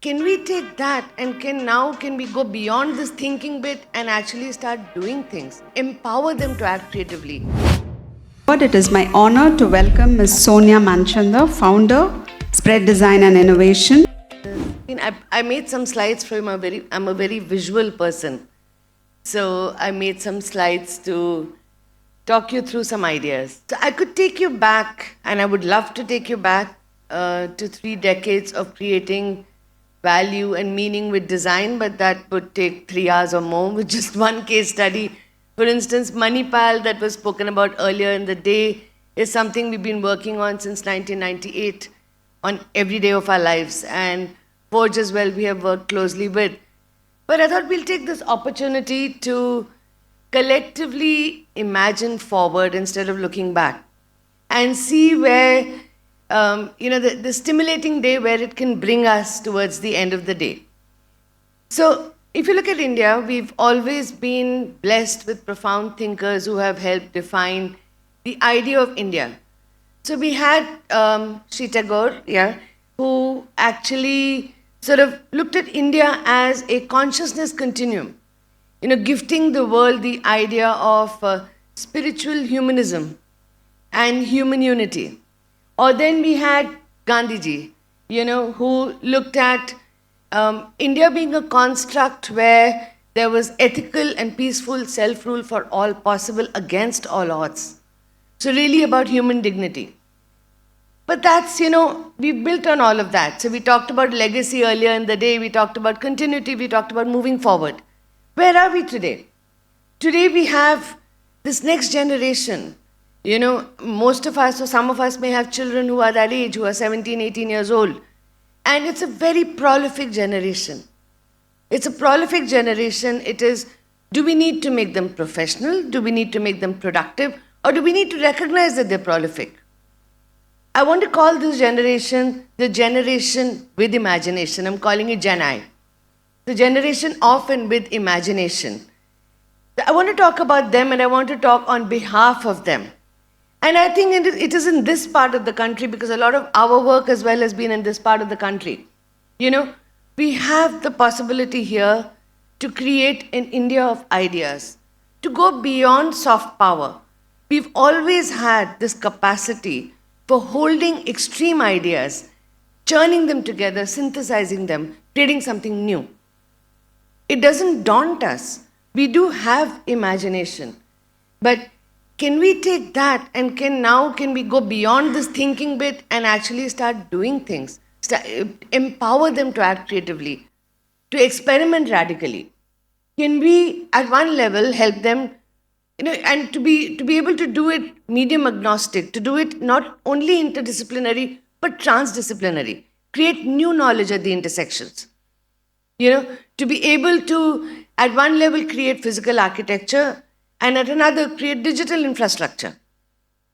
can we take that and can we go beyond this thinking bit and actually start doing things, empower them to act creatively? It is my honor to welcome Ms. Sonia Manchanda, founder, Spread Design and Innovation. I made some slides from I'm a very visual person. So I made some slides to talk you through some ideas. So I could take you back, and I would love to take you back to 3 decades of creating value and meaning with design, but that would take 3 hours or more with just one case study. For instance, Manipal, that was spoken about earlier in the day, is something we've been working on since 1998 on every day of our lives. And Forge as well, we have worked closely with. But I thought we'll take this opportunity to collectively imagine forward instead of looking back and see where, the stimulating day where it can bring us towards the end of the day. So if you look at India, we've always been blessed with profound thinkers who have helped define the idea of India. So we had Sri Tagore, who actually sort of looked at India as a consciousness continuum, gifting the world the idea of spiritual humanism and human unity. Or then we had Gandhiji, who looked at India being a construct where there was ethical and peaceful self-rule for all possible against all odds. So really about human dignity. But that's, we built on all of that. So we talked about legacy earlier in the day, we talked about continuity, we talked about moving forward. Where are we today? Today we have this next generation. Most of us or some of us may have children who are that age, who are 17, 18 years old. And it's a very prolific generation. It's a prolific generation. It is, do we need to make them professional? Do we need to make them productive? Or do we need to recognize that they're prolific? I want to call this generation the generation with imagination. I'm calling it Gen I. The generation of and with imagination. I want to talk about them and I want to talk on behalf of them. And I think it is in this part of the country because a lot of our work as well has been in this part of the country. We have the possibility here to create an India of ideas, to go beyond soft power. We've always had this capacity for holding extreme ideas, churning them together, synthesizing them, creating something new. It doesn't daunt us. We do have imagination. But can we take that and can we go beyond this thinking bit and actually start doing things, empower them to act creatively, to experiment radically? Can we, at one level, help them, and to be able to do it medium agnostic, to do it not only interdisciplinary, but transdisciplinary, create new knowledge at the intersections. To be able to, at one level, create physical architecture and at another, create digital infrastructure.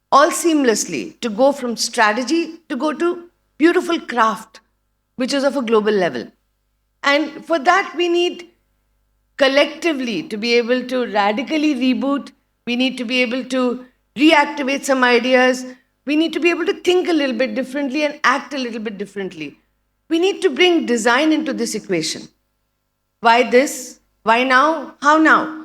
All seamlessly, to go from strategy to go to beautiful craft, which is of a global level. And for that, we need collectively to be able to radically reboot. We need to be able to reactivate some ideas. We need to be able to think a little bit differently and act a little bit differently. We need to bring design into this equation. Why this? Why now? How now?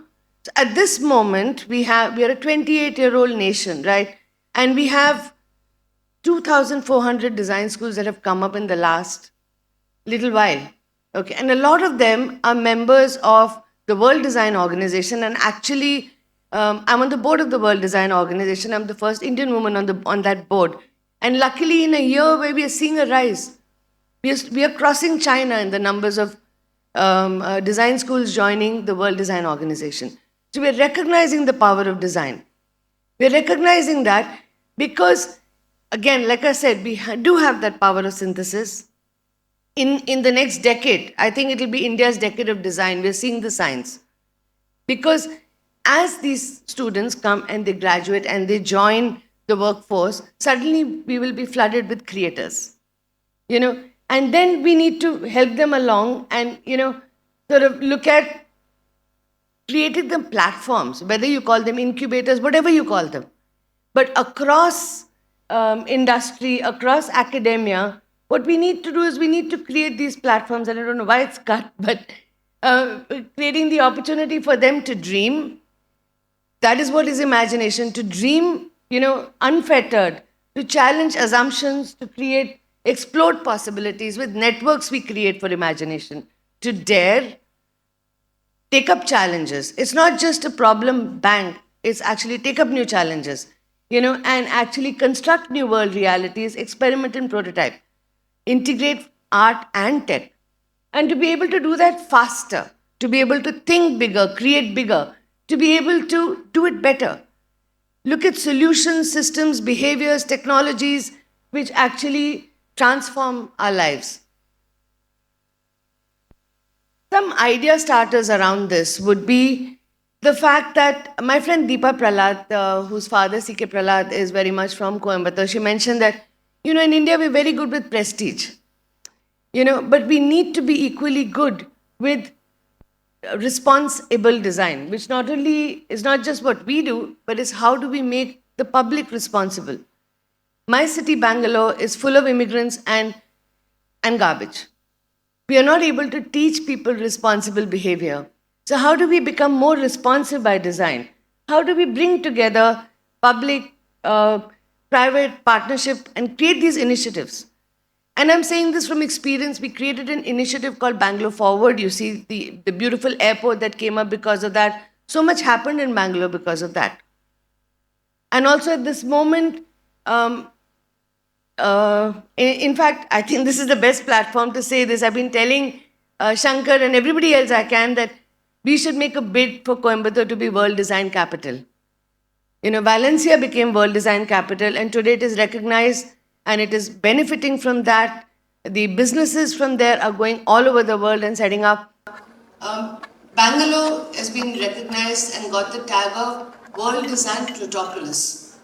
So at this moment, we are a 28-year-old nation, right? And we have 2,400 design schools that have come up in the last little while. Okay, and a lot of them are members of the World Design Organization, and actually, I'm on the board of the World Design Organization. I'm the first Indian woman on that board. And luckily, in a year where we are seeing a rise, we are crossing China in the numbers of design schools joining the World Design Organization. So we're recognizing the power of design. We're recognizing that because, again, like I said, we do have that power of synthesis. In the next decade, I think it will be India's decade of design. We're seeing the signs. Because as these students come and they graduate and they join the workforce, suddenly we will be flooded with creators. And then we need to help them along and, sort of look at creating them platforms, whether you call them incubators, whatever you call them. But across industry, across academia, What we need to do is we need to create these platforms, and I don't know why it's cut, but creating the opportunity for them to dream. That is what is imagination, to dream, unfettered, to challenge assumptions, to create, explode possibilities. With networks, we create for imagination, to dare, take up challenges. It's not just a problem bank, it's actually take up new challenges, and actually construct new world realities, experiment and prototype, integrate art and tech. And to be able to do that faster, to be able to think bigger, create bigger, to be able to do it better. Look at solutions, systems, behaviors, technologies which actually transform our lives. Some idea starters around this would be the fact that my friend Deepa Prahlad, whose father C.K. Prahlad is very much from Coimbatore, she mentioned that, in India we're very good with prestige, but we need to be equally good with responsible design, which not only is not just what we do, but is how do we make the public responsible. My city, Bangalore, is full of immigrants and garbage. We are not able to teach people responsible behavior. So how do we become more responsive by design? How do we bring together public, private partnership and create these initiatives? And I'm saying this from experience. We created an initiative called Bangalore Forward. You see the beautiful airport that came up because of that. So much happened in Bangalore because of that. And also at this moment, in fact, I think this is the best platform to say this. I've been telling Shankar and everybody else I can that we should make a bid for Coimbatore to be World Design Capital. Valencia became World Design Capital, and today it is recognized and it is benefiting from that. The businesses from there are going all over the world and setting up. Bangalore has been recognized and got the tag of World Design Protopolis.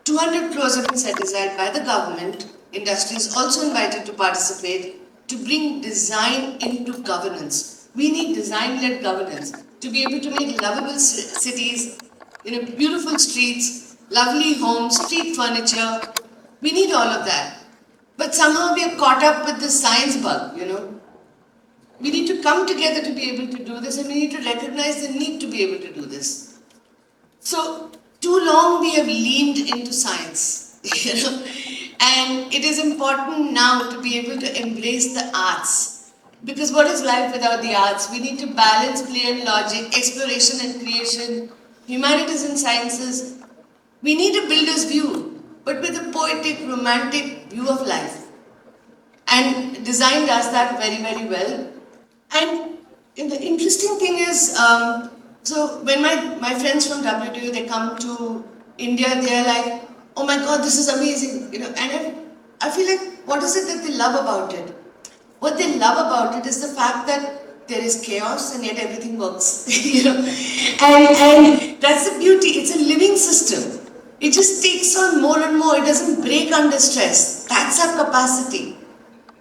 200 crores have been set aside by the government. Industry is also invited to participate to bring design into governance. We need design-led governance to be able to make lovable cities, beautiful streets, lovely homes, street furniture. We need all of that. But somehow we are caught up with the science bug, We need to come together to be able to do this, and we need to recognize the need to be able to do this. So, too long we have leaned into science, and it is important now to be able to embrace the arts. Because what is life without the arts? We need to balance play and logic, exploration and creation, humanities and sciences. We need a builder's view, but with a poetic, romantic view of life. And design does that very, very well. And the interesting thing is, so when my friends from WTU, they come to India, they're like, oh my God, this is amazing. And I feel like, what is it that they love about it? What they love about it is the fact that there is chaos and yet everything works. And that's the beauty. It's a living system. It just takes on more and more. It doesn't break under stress. That's our capacity.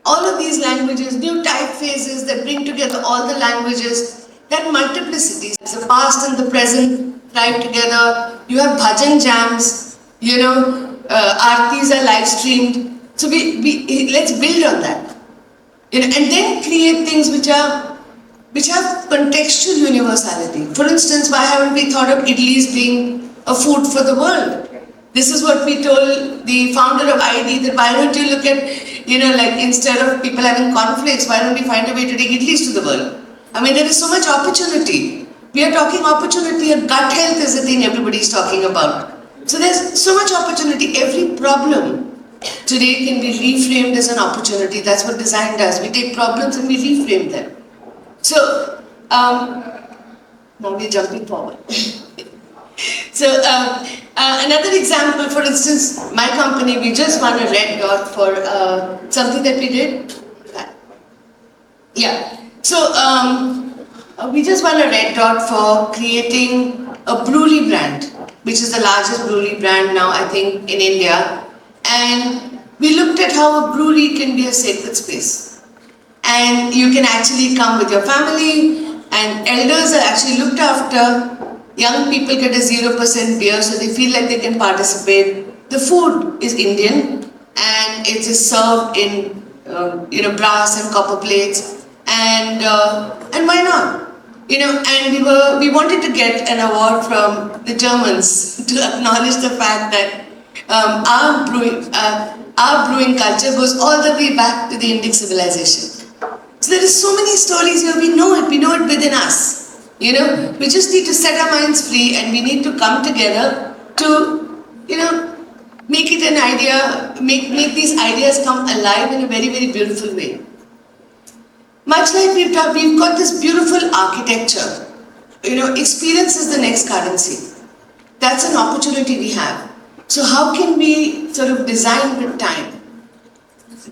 All of these languages, new typefaces that bring together all the languages, that multiplicity, the past and the present thrive together. You have bhajan jams, aartis are live streamed. So let's build on that, and then create things which have contextual universality. For instance, why haven't we thought of idlis being a food for the world? This is what we told the founder of ID, that why don't you look at, instead of people having conflicts, why don't we find a way to take idlis to the world? I mean, there is so much opportunity. We are talking opportunity, and gut health is the thing everybody's talking about. So there's so much opportunity. Every problem today can be reframed as an opportunity. That's what design does. We take problems and we reframe them. So, now we're jumping forward. So, another example, for instance, my company, we just won a red dot for something that we did. Yeah. So, we just won a red dot for creating a brewery brand, which is the largest brewery brand now, I think, in India. And we looked at how a brewery can be a sacred space. And you can actually come with your family, and elders are actually looked after. Young people get a 0% beer, so they feel like they can participate. The food is Indian, and it is served in brass and copper plates, and why not? And we wanted to get an award from the Germans to acknowledge the fact that our brewing culture goes all the way back to the Indic civilization. So there is so many stories here. We know it within us. We just need to set our minds free, and we need to come together to, make it an idea, make these ideas come alive in a very, very beautiful way. Much like we've got this beautiful architecture. Experience is the next currency. That's an opportunity we have. So how can we sort of design with time?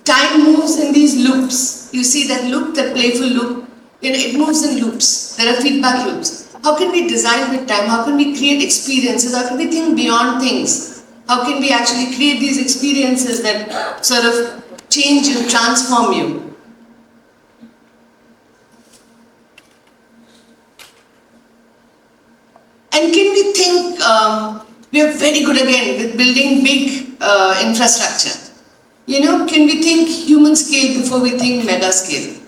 Time moves in these loops. You see that loop, that playful loop, it moves in loops. There are feedback loops. How can we design with time? How can we create experiences? How can we think beyond things? How can we actually create these experiences that sort of change you, transform you? And can we think, we are very good again with building big infrastructure. Can we think human scale before we think mega scale?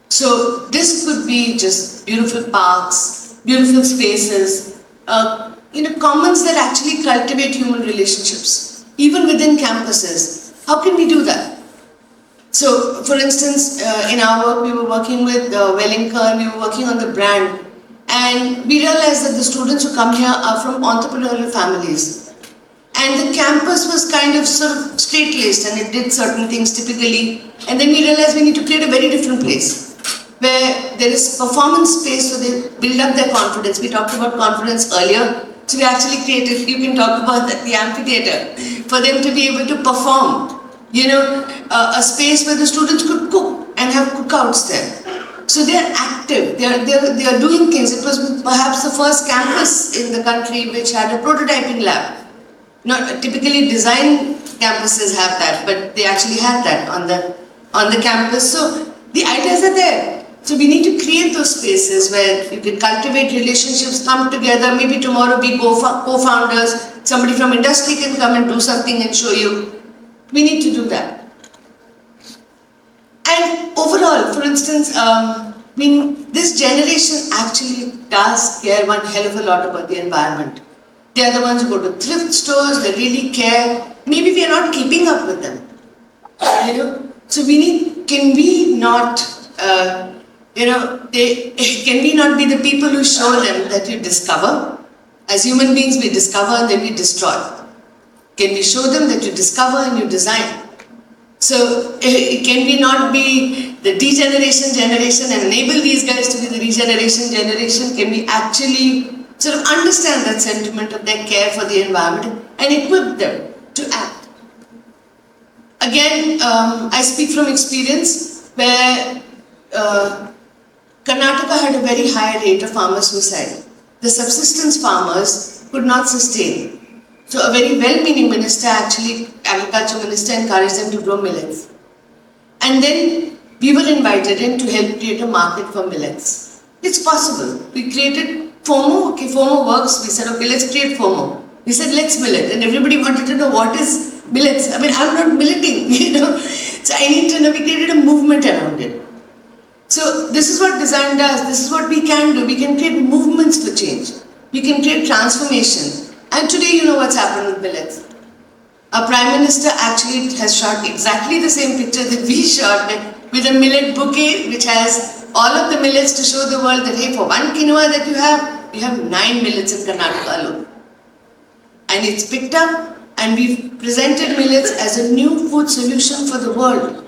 So this could be just beautiful parks, beautiful spaces, commons that actually cultivate human relationships, even within campuses. How can we do that? So, for instance, in our work, we were working with Wellington, and we were working on the brand. And we realized that the students who come here are from entrepreneurial families. And the campus was kind of sort of straight-laced, and it did certain things typically. And then we realized we need to create a very different place, where there is performance space so they build up their confidence. We talked about confidence earlier. So we actually created, you can talk about that, the amphitheater, for them to be able to perform. A space where the students could cook and have cookouts there. So they are active, they are doing things. It was perhaps the first campus in the country which had a prototyping lab. Not typically design campuses have that, but they actually had that on the campus. So the ideas are there. So we need to create those spaces where you can cultivate relationships, come together. Maybe tomorrow be co-founders. Somebody from industry can come and do something and show you. We need to do that. And overall, for instance, this generation actually does care one hell of a lot about the environment. They are the ones who go to thrift stores, they really care. Maybe we are not keeping up with them. So can we not be the people who show them that you discover? As human beings, we discover and then we destroy. Can we show them that you discover and you design? So can we not be the degeneration generation and enable these guys to be the regeneration generation? Can we actually sort of understand that sentiment of their care for the environment and equip them to act? Again, I speak from experience where Karnataka had a very high rate of farmer suicide. The subsistence farmers could not sustain. So a very well-meaning minister, actually, agriculture minister, encouraged them to grow millets. And then we were invited in to help create a market for millets. It's possible. We created FOMO. Okay, FOMO works. We said, okay, let's create FOMO. We said, let's millet. And everybody wanted to know what is millets. I mean, I'm not milleting, So I need to know. We created a movement around it. So this is what design does. This is what we can do. We can create movements for change. We can create transformation. And today, you know what's happened with millets. Our Prime Minister actually has shot exactly the same picture that we shot with a millet bouquet, which has all of the millets to show the world that, hey, for one quinoa that you have 9 millets in Karnataka alone. And it's picked up, and we've presented millets as a new food solution for the world.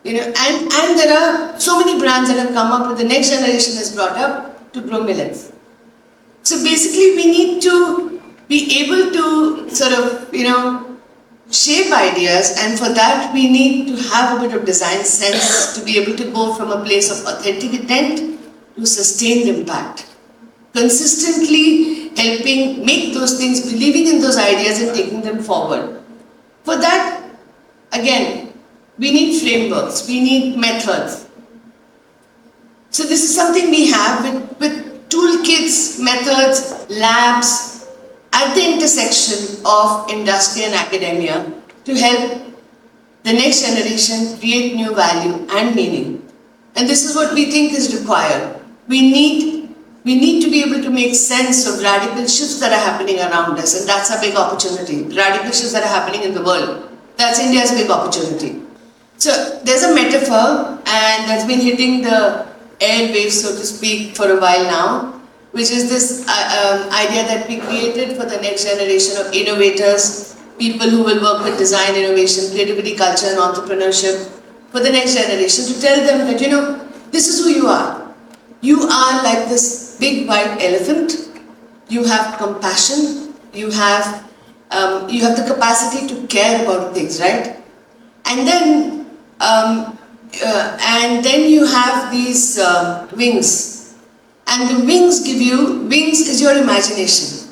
And there are so many brands that have come up with the next generation has brought up to grow millets. So basically, we need to be able to sort of, shape ideas, and for that we need to have a bit of design sense to be able to go from a place of authentic intent to sustained impact. Consistently helping make those things, believing in those ideas and taking them forward. For that, again, we need frameworks, we need methods. So this is something we have with toolkits, methods, labs, at the intersection of industry and academia to help the next generation create new value and meaning. And this is what we think is required. We need to be able to make sense of radical shifts that are happening around us, and that's a big opportunity. Radical shifts that are happening in the world. That's India's big opportunity. So there's a metaphor, and that's been hitting the airwaves, so to speak, for a while now, which is this idea that we created for the next generation of innovators, people who will work with design, innovation, creativity, culture, and entrepreneurship for the next generation, to tell them that, this is who you are. You are like this big white elephant. You have compassion. You have the capacity to care about things, right? And then you have these wings. And the wings is your imagination.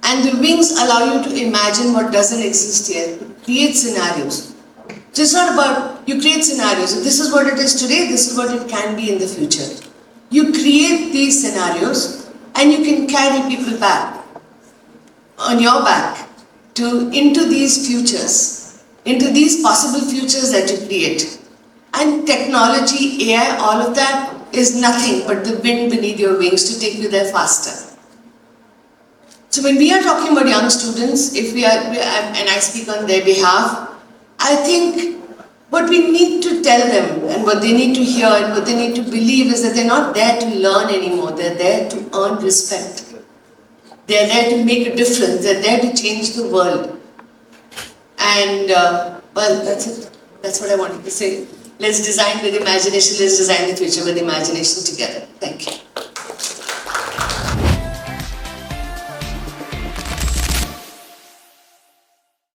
And the wings allow you to imagine what doesn't exist yet, create scenarios. So it's not about, you create scenarios. If this is what it is today, this is what it can be in the future. You create these scenarios and you can carry people back, on your back, into these futures, into these possible futures that you create. And technology, AI, all of that is nothing but the wind beneath your wings to take you there faster. So when we are talking about young students, and I speak on their behalf, I think what we need to tell them and what they need to hear and what they need to believe is that they're not there to learn anymore. They're there to earn respect. They're there to make a difference. They're there to change the world. And, well, that's it. That's what I wanted to say. Let's design with imagination. Let's design the future with imagination together. Thank you.